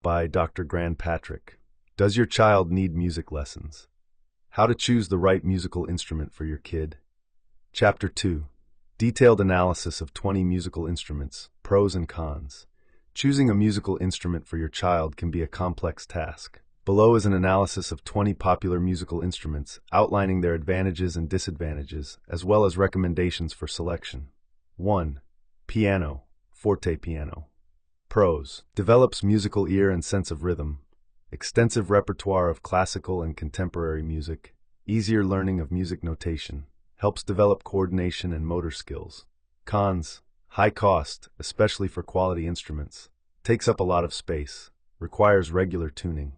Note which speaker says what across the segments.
Speaker 1: by Dr. Gran Patrick. Does your child need music lessons? How to choose the right musical instrument for your kid. Chapter 2. Detailed analysis of 20 musical instruments, pros and cons. Choosing a musical instrument for your child can be a complex task. Below is an analysis of 20 popular musical instruments, outlining their advantages and disadvantages, as well as recommendations for selection. 1. Piano, forte piano. Pros: develops musical ear and sense of rhythm, extensive repertoire of classical and contemporary music, easier learning of music notation, helps develop coordination and motor skills. Cons: high cost, especially for quality instruments, takes up a lot of space, requires regular tuning.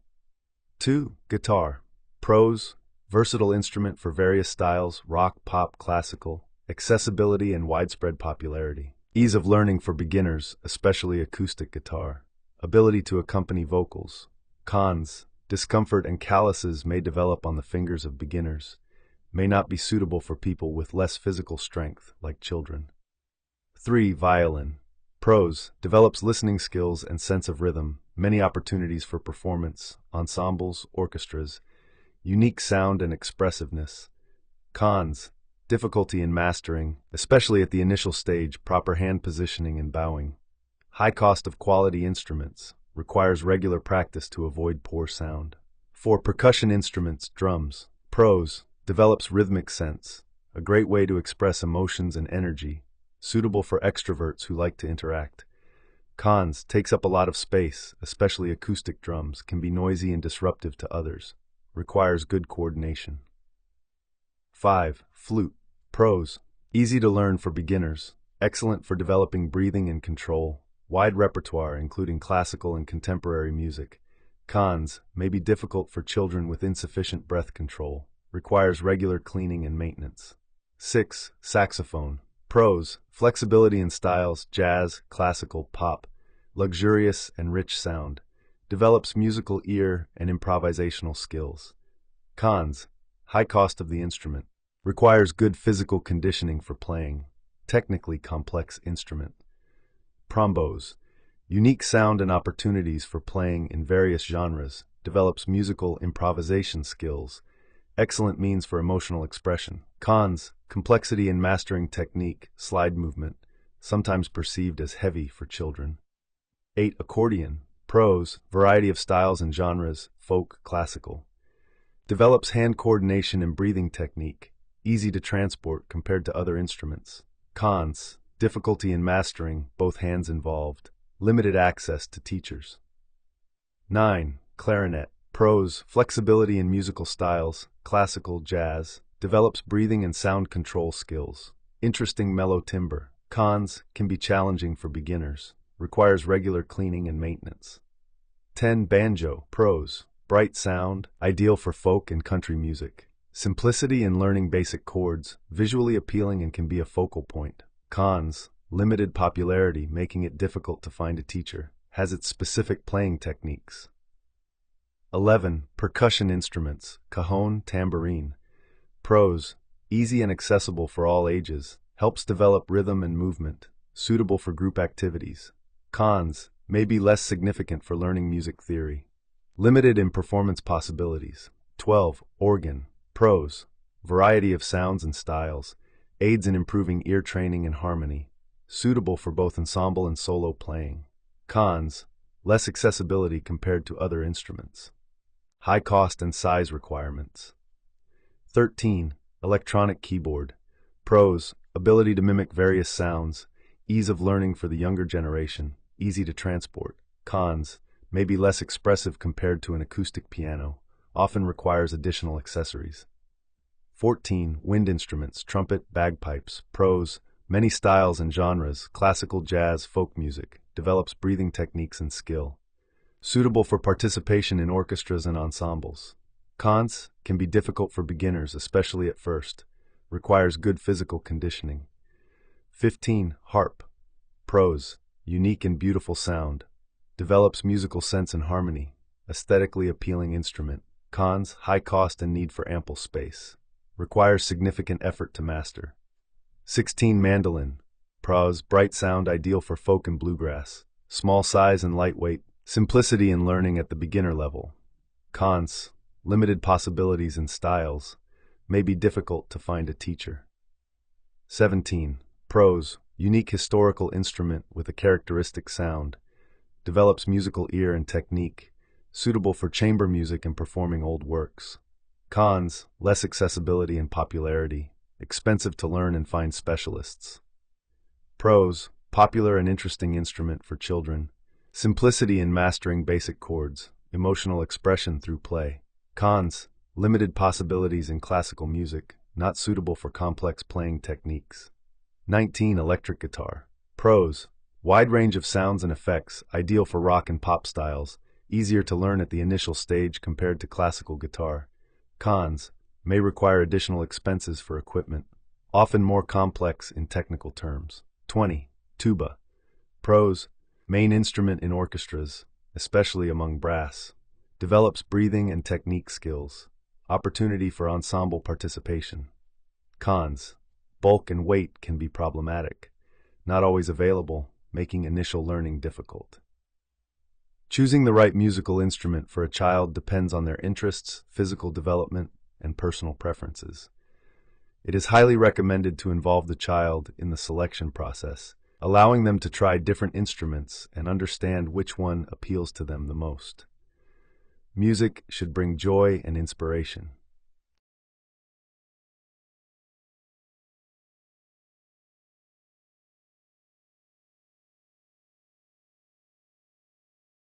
Speaker 1: 2. Guitar. Pros: versatile instrument for various styles, rock, pop, classical, accessibility and widespread popularity. Ease of learning for beginners, especially acoustic guitar. Ability to accompany vocals. Cons: discomfort and calluses may develop on the fingers of beginners. May not be suitable for people with less physical strength, like children. 3. Violin. Pros: develops listening skills and sense of rhythm, many opportunities for performance, ensembles, orchestras, unique sound and expressiveness. Cons: difficulty in mastering, especially at the initial stage, proper hand positioning and bowing. High cost of quality instruments, requires regular practice to avoid poor sound. 4. Percussion instruments, drums. Pros: develops rhythmic sense, a great way to express emotions and energy, suitable for extroverts who like to interact. Cons: takes up a lot of space, especially acoustic drums, can be noisy and disruptive to others, requires good coordination. 5. Flute. Pros: easy to learn for beginners, excellent for developing breathing and control, wide repertoire including classical and contemporary music. Cons: may be difficult for children with insufficient breath control, requires regular cleaning and maintenance. 6. Saxophone. Pros: flexibility in styles, jazz, classical, pop, luxurious and rich sound, develops musical ear and improvisational skills. Cons: high cost of the instrument, requires good physical conditioning for playing, technically complex instrument. Prombos: unique sound and opportunities for playing in various genres, develops musical improvisation skills, excellent means for emotional expression. Cons: complexity in mastering technique, slide movement, sometimes perceived as heavy for children. 8. Accordion. Pros: variety of styles and genres, folk, classical. Develops hand coordination and breathing technique, easy to transport compared to other instruments. Cons: difficulty in mastering, both hands involved, limited access to teachers. 9. Clarinet. Pros: flexibility in musical styles, classical, jazz, develops breathing and sound control skills, interesting mellow timbre. Cons: can be challenging for beginners, requires regular cleaning and maintenance. 10. Banjo. Pros: bright sound, ideal for folk and country music. Simplicity in learning basic chords, visually appealing and can be a focal point. Cons: limited popularity, making it difficult to find a teacher, has its specific playing techniques. 11. Percussion instruments, cajon, tambourine. Pros: easy and accessible for all ages, helps develop rhythm and movement, suitable for group activities. Cons: may be less significant for learning music theory, limited in performance possibilities. 12. Organ. Pros: variety of sounds and styles, aids in improving ear training and harmony, suitable for both ensemble and solo playing. Cons: less accessibility compared to other instruments. High cost and size requirements. 13. Electronic keyboard. Pros: ability to mimic various sounds, ease of learning for the younger generation, easy to transport. Cons: may be less expressive compared to an acoustic piano, often requires additional accessories. 14. Wind instruments, trumpet, bagpipes. Pros: many styles and genres, classical, jazz, folk music, develops breathing techniques and skill, suitable for participation in orchestras and ensembles. Cons: can be difficult for beginners, especially at first, requires good physical conditioning. 15. Harp. Pros: unique and beautiful sound, develops musical sense and harmony, aesthetically appealing instrument. Cons: high cost and need for ample space, requires significant effort to master. 16. Mandolin. Pros: bright sound, ideal for folk and bluegrass, small size and lightweight, Simplicity in learning at the beginner level. Cons, limited possibilities and styles, may be difficult to find a teacher. 17. Pros, unique historical instrument with a characteristic sound, develops musical ear and technique, suitable for chamber music and performing old works. Cons, less accessibility and popularity, expensive to learn and find specialists. Pros, popular and interesting instrument for children, simplicity in mastering basic chords, emotional expression through play. Cons, limited possibilities in classical music, not suitable for complex playing techniques. 19. Electric guitar. Pros, wide range of sounds and effects, ideal for rock and pop styles, easier to learn at the initial stage compared to classical guitar. Cons, may require additional expenses for equipment, often more complex in technical terms. 20. Tuba. Pros, main instrument in orchestras, especially among brass, develops breathing and technique skills, opportunity for ensemble participation. Cons, bulk and weight can be problematic, not always available, making initial learning difficult. Choosing the right musical instrument for a child depends on their interests, physical development, and personal preferences. It is highly recommended to involve the child in the selection process, allowing them to try different instruments and understand which one appeals to them the most. Music should bring joy and inspiration,